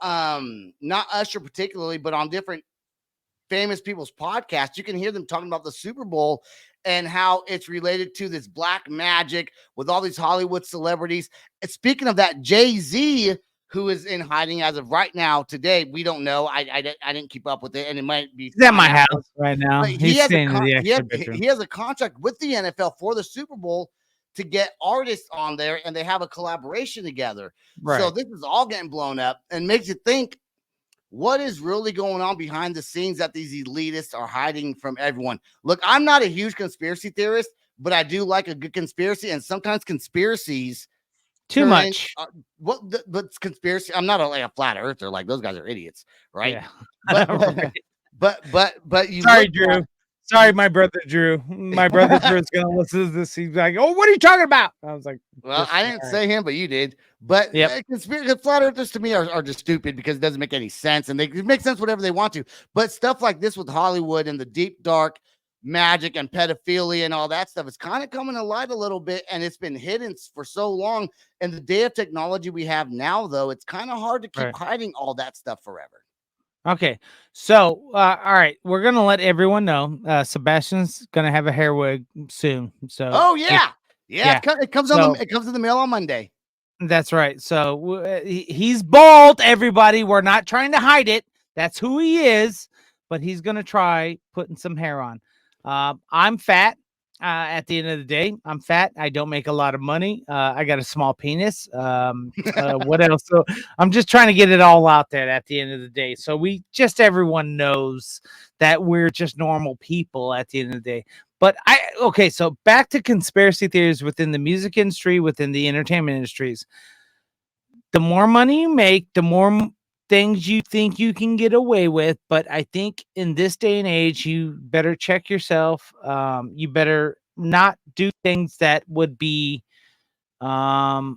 not Usher particularly, but on different famous people's podcasts, you can hear them talking about the Super Bowl and how it's related to this black magic with all these Hollywood celebrities. And speaking of that, Jay-Z, who is in hiding as of right now, today, we don't know. I didn't keep up with it, and it might be He's at my house right now. But He's staying in the extra bedroom. he has a contract with the NFL for the Super Bowl to get artists on there, and they have a collaboration together. Right. So this is all getting blown up and makes you think, what is really going on behind the scenes that these elitists are hiding from everyone? Look, I'm not a huge conspiracy theorist, but I do like a good conspiracy, and sometimes conspiracies too much. But conspiracy, I'm not a flat earther. Like, those guys are idiots, right? Yeah. But you sorry, Drew. Sorry, my brother Drew. My brother Drew is gonna listen to this. He's like, "Oh, what are you talking about?" I was like, "Well, I didn't say him, but you did." But conspiracy flat earthers to me are just stupid because it doesn't make any sense, and they make sense whatever they want to. But stuff like this with Hollywood and the deep dark magic and pedophilia and all that stuff is kind of coming to light a little bit, and it's been hidden for so long. And the day of technology we have now, though, it's kind of hard to keep hiding all that stuff forever. Okay, so all right, we're gonna let everyone know Sebastian's gonna have a hair wig soon. So it comes in the mail on Monday. That's right. So he's bald. Everybody, we're not trying to hide it. That's who he is. But he's gonna try putting some hair on. I'm fat. At the end of the day, I'm fat. I don't make a lot of money. I got a small penis. What else? So I'm just trying to get it all out there at the end of the day. So everyone knows that we're just normal people at the end of the day. But so back to conspiracy theories within the music industry, within the entertainment industries. The more money you make, the more things you think you can get away with. But I think in this day and age, you better check yourself. You better not do things that would be it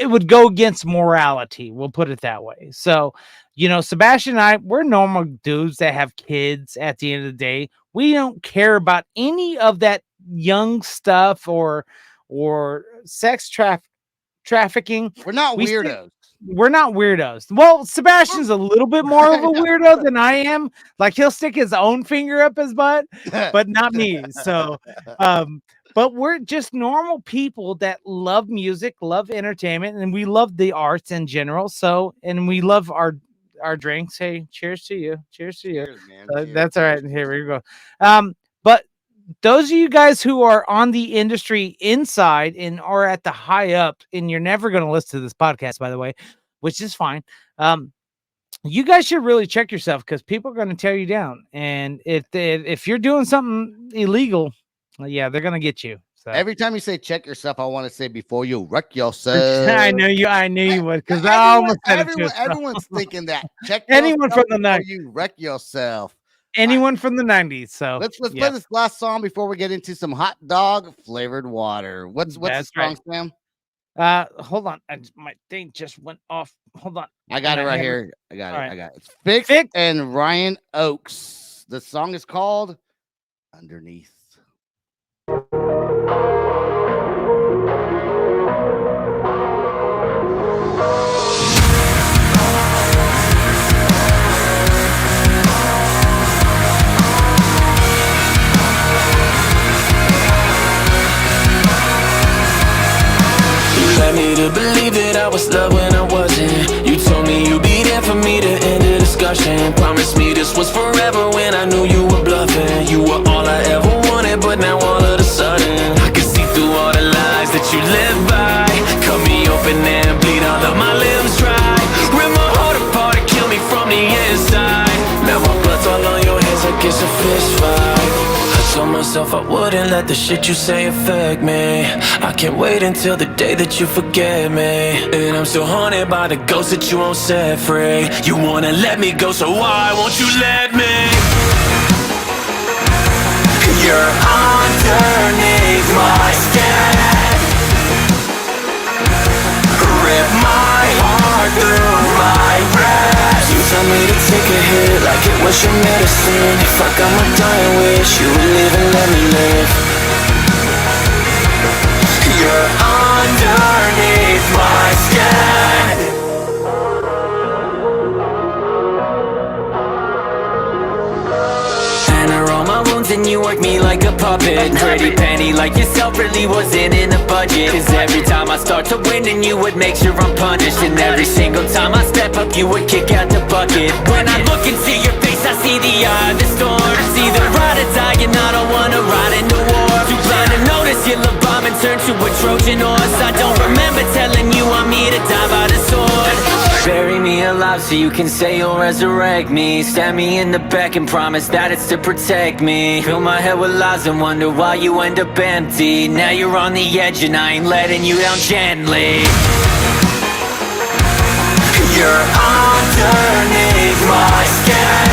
would go against morality. We'll put it that way. So, Sebastian and I, we're normal dudes that have kids at the end of the day. We don't care about any of that young stuff or sex trafficking. We're not weirdos. We're not weirdos. Well, Sebastian's a little bit more of a weirdo than I am. Like, he'll stick his own finger up his butt, but not me. So, but we're just normal people that love music, love entertainment, and we love the arts in general. So, and we love our drinks. Hey, cheers to you. Cheers to you. Cheers, man. Cheers. That's all right. Here we go. But those of you guys who are on the industry inside and are at the high up, and you're never going to listen to this podcast, by the way, which is fine. You guys should really check yourself, because people are going to tear you down. And if you're doing something illegal, well, yeah, they're going to get you. So every time you say check yourself, I want to say before you wreck yourself. I knew you would, because I almost said it too. Everyone's thinking that. Check anyone from the 90s. You wreck yourself. Anyone from the 90s. So let's play this last song before we get into some hot dog flavored water. What's the song, Sam? Hold on. My thing just went off. Hold on. I got it right here. I got it. It's Fix and Ryan Oakes. The song is called Underneath. Led me to believe that I was loved when I wasn't. You told me you'd be there for me to end the discussion. Promised me this was forever when I knew you were bluffing. You were all I ever wanted, but now all of a sudden I can see through all the lies that you live by. Cut me open and bleed all of my limbs dry. Rip my heart apart and kill me from the inside. Now my blood's all on your hands like it's a fist fight. Told myself I wouldn't let the shit you say affect me. I can't wait until the day that you forget me. And I'm still haunted by the ghost that you won't set free. You wanna let me go, so why won't you let me? You're underneath my skin. Rip my heart through my breast. You tell me to take a hit like it was your medicine. If I got my dying wish, you would live and let me live. You're underneath my skin. like a puppet. Pretty penny like yourself really wasn't in the budget. Cause every time I start to win, and you would make sure I'm punished. And every single time I step up, you would kick out the bucket. When I look into your face, I see the eye of the storm. It's either ride or die, and I don't wanna ride into war. Too blind to notice your love bomb and turn to a Trojan horse. I don't remember telling you I'm here to die by the sword. Bury me alive so you can say you'll resurrect me. Stab me in the back and promise that it's to protect me. Fill my head with lies and wonder why you end up empty. Now you're on the edge and I ain't letting you down gently. You're underneath my skin.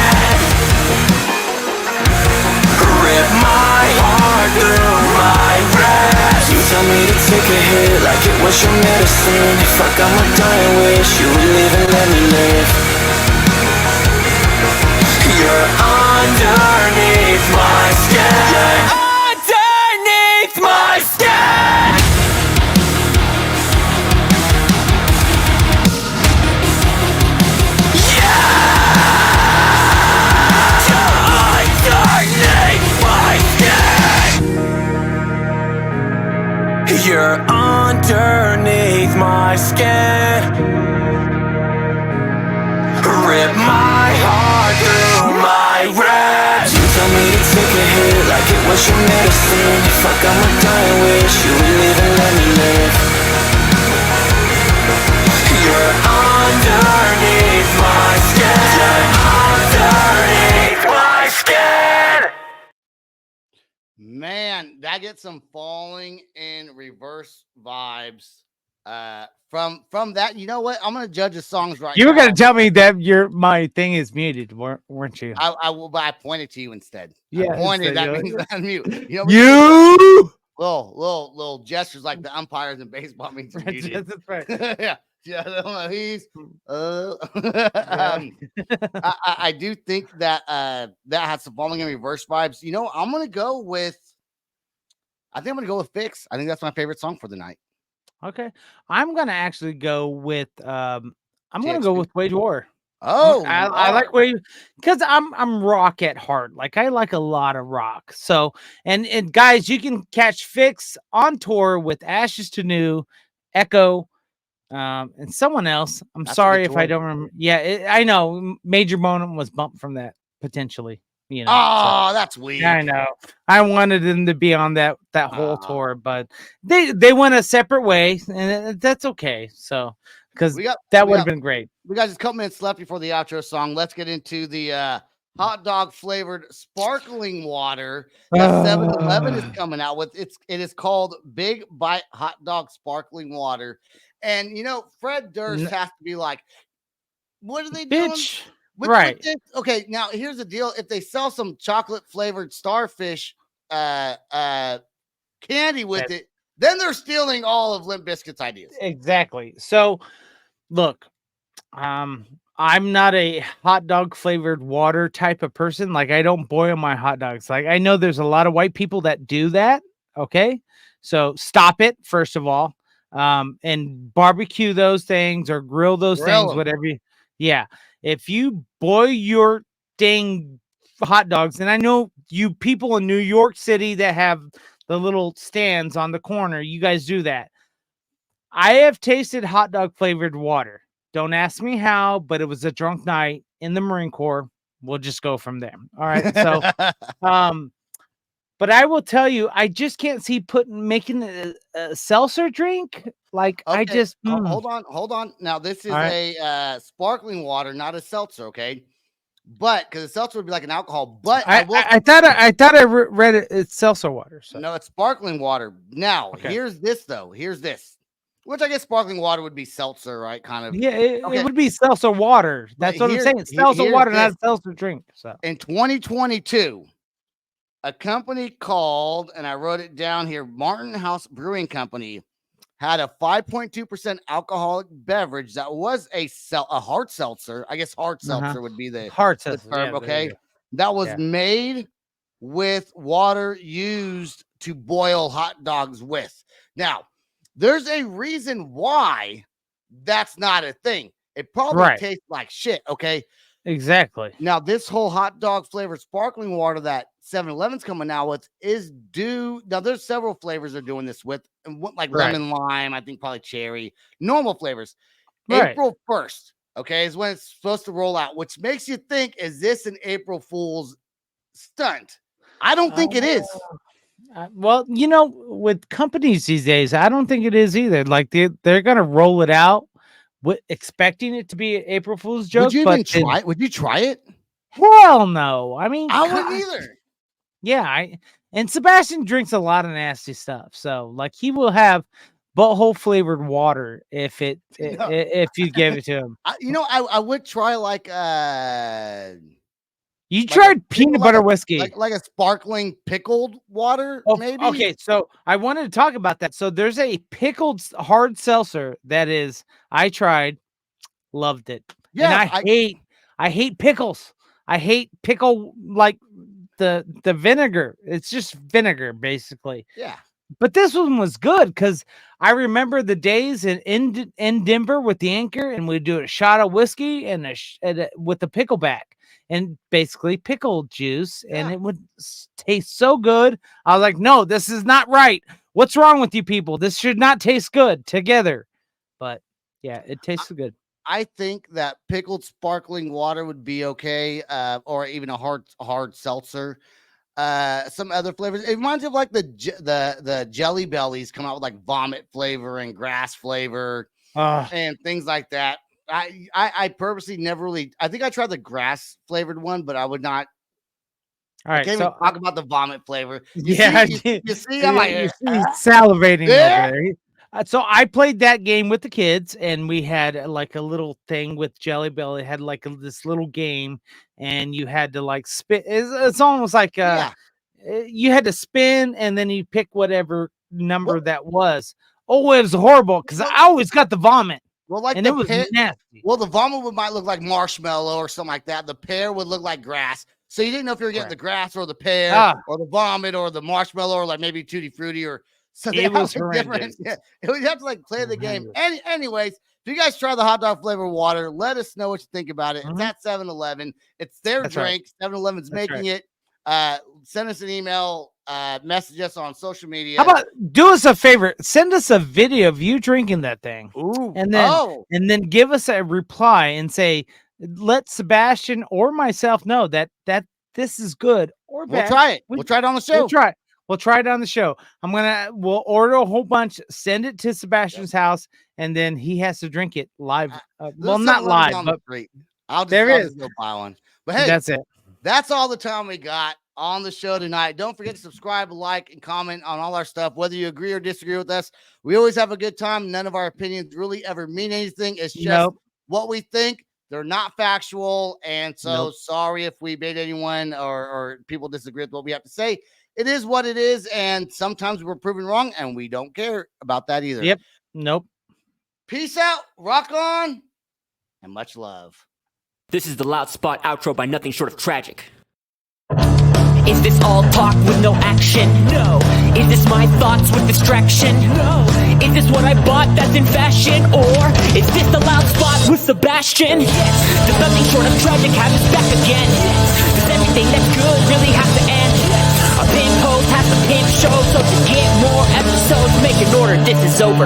Rip my heart through my rest. You tell me to take a hit like it was your medicine. If I got my dying wish, you would live and let me live. You're underneath my skin. You're underneath my skin. You're underneath my skin. Rip my heart through my ribs. You tell me to take a hit like it was your medicine. If I got my dying wish, you would live and let me live. You're underneath my skin. You're underneath my skin. Man, that gets some Falling in Reverse vibes. From that, you know what? I'm gonna judge the songs right. You were now. gonna tell me that my thing is muted, weren't you? I will, but I pointed to you instead. Yeah, I pointed. instead, That means that I'm mute. You know, you little gestures like the umpires in baseball means you're muted. That's right. Yeah. Yeah, he's I do think that that has some Falling in Reverse vibes. You know, I'm gonna go with Fix. I think that's my favorite song for the night. Okay. I'm gonna actually go with I'm gonna TXP. go with Wage War. Oh, I like Wage because I'm rock at heart. Like I like a lot of rock. So and guys, you can catch Fix on tour with Ashes to New, Echo, and someone else. I'm That's a sorry good if I tour. don't remember. Yeah, I know Major Bonham was bumped from that potentially. You know, Oh, that's weak. I know. I wanted them to be on that whole tour, but they went a separate way, and that's okay. So because that would have been great. We got just a couple minutes left before the outro song. Let's get into the hot dog flavored sparkling water that 7-Eleven is coming out with. It is called Big Bite Hot Dog Sparkling Water. And you know, Fred Durst has to be like, what are they doing? Right. With this? Okay, now here's the deal. If they sell some chocolate flavored starfish candy with it, then they're stealing all of Limp Bizkit's ideas. Exactly. So look, I'm not a hot dog flavored water type of person. Like I don't boil my hot dogs. Like I know there's a lot of white people that do that. Okay. So stop it, first of all. And barbecue those things or grill those things, whatever. Yeah. If you boil your dang hot dogs, and I know you people in New York City that have the little stands on the corner, you guys do that. I have tasted hot dog flavored water. Don't ask me how, but it was a drunk night in the Marine Corps. We'll just go from there. All right. So, but I will tell you, I just can't see making a seltzer drink. Like okay. I just hold on. Now this is a sparkling water, not a seltzer. Okay, but because a seltzer would be like an alcohol. But I thought I read it. It's seltzer water. So. No, it's sparkling water. Now here's this though. Here's this. Which I guess sparkling water would be seltzer, right? Kind of. Yeah, it would be seltzer water. That's what I'm saying. It's seltzer water, not a seltzer drink. So in 2022, a company called, and I wrote it down here, Martin House Brewing Company, had a 5.2% alcoholic beverage that was a hard seltzer. I guess hard seltzer would be the hard seltzer term. Yeah, okay, that was made with water used to boil hot dogs with. Now, there's a reason why that's not a thing. It probably tastes like shit. Okay. Exactly. Now, this whole hot dog flavored sparkling water that 7-Eleven's coming out with is due. Now, there's several flavors they're doing this with, and like Right. lemon lime, I think probably cherry, normal flavors. Right. April 1st, okay, is when it's supposed to roll out, which makes you think, is this an April Fool's stunt? I don't think it is. Well, you know, with companies these days, I don't think it is either. Like they're gonna roll it out with expecting it to be an April Fool's joke. Would you but even try it? Would you try it? Hell no. I mean, I God, wouldn't either. yeah, and Sebastian drinks a lot of nasty stuff. So like he will have butthole flavored water if if you give it to him. I would try like You like tried peanut butter whiskey. like a sparkling pickled water, maybe. Okay, so I wanted to talk about that. So there's a pickled hard seltzer that is I tried, loved it. Yeah, and I hate pickles. I hate pickle like the vinegar. It's just vinegar basically. Yeah. But this one was good because I remember the days in Denver with the Anchor, and we'd do a shot of whiskey and with the pickleback and basically pickle juice, and it would taste so good. I was like, no, this is not right. What's wrong with you people? This should not taste good together. But yeah, it tastes good. I think that pickled sparkling water would be okay, or even a hard seltzer. Some other flavors. It reminds me of like the Jelly Bellies come out with like vomit flavor and grass flavor and things like that. I purposely never really. I think I tried the grass flavored one, but I would not. All right, I can't so even talk about the vomit flavor. You see, I'm like salivating over there. So I played that game with the kids, and we had like a little thing with Jelly Belly. It had like this little game, and you had to like spin. It's almost like you had to spin, and then you pick whatever number that was. Oh, it was horrible because I always got the vomit. Well, like and it was nasty. Well, the vomit might look like marshmallow or something like that. The pear would look like grass. So you didn't know if you were getting the grass or the pear or the vomit or the marshmallow or like maybe Tutti Frutti or something. It was different. Yeah, you have to like play the game. Anyways, if you guys try the hot dog flavor water, let us know what you think about it. It's at 7-Eleven. It's their drink. 7-Eleven's making it. Send us an email. Message us on social media. How about do us a favor? Send us a video of you drinking that thing. Ooh. And then give us a reply and say, let Sebastian or myself know that this is good or bad. We'll try it. We'll try it on the show. We'll try it on the show. We'll order a whole bunch, send it to Sebastian's house, and then he has to drink it live. Well, not live, but I'll just go buy one. But hey, that's it. That's all the time we got on the show tonight. Don't forget to subscribe, like, and comment on all our stuff, whether you agree or disagree with us. We always have a good time. None of our opinions really ever mean anything. It's just what we think. They're not factual. And so sorry if we made anyone or people disagree with what we have to say. It is what it is. And sometimes we're proven wrong, and we don't care about that either. Yep. Nope. Peace out. Rock on. And much love. This is the Loud Spot outro by nothing short of tragic. Is this all talk with no action? No. Is this my thoughts with distraction? No. Is this what I bought that's in fashion? Or is this the Loud Spot with Sebastian? Yes. Does nothing short of tragic have us back again? Yes. Does everything that's good really have to end? Yes. Our pimp host has to pimp show, so to get more episodes, make an order, this is over.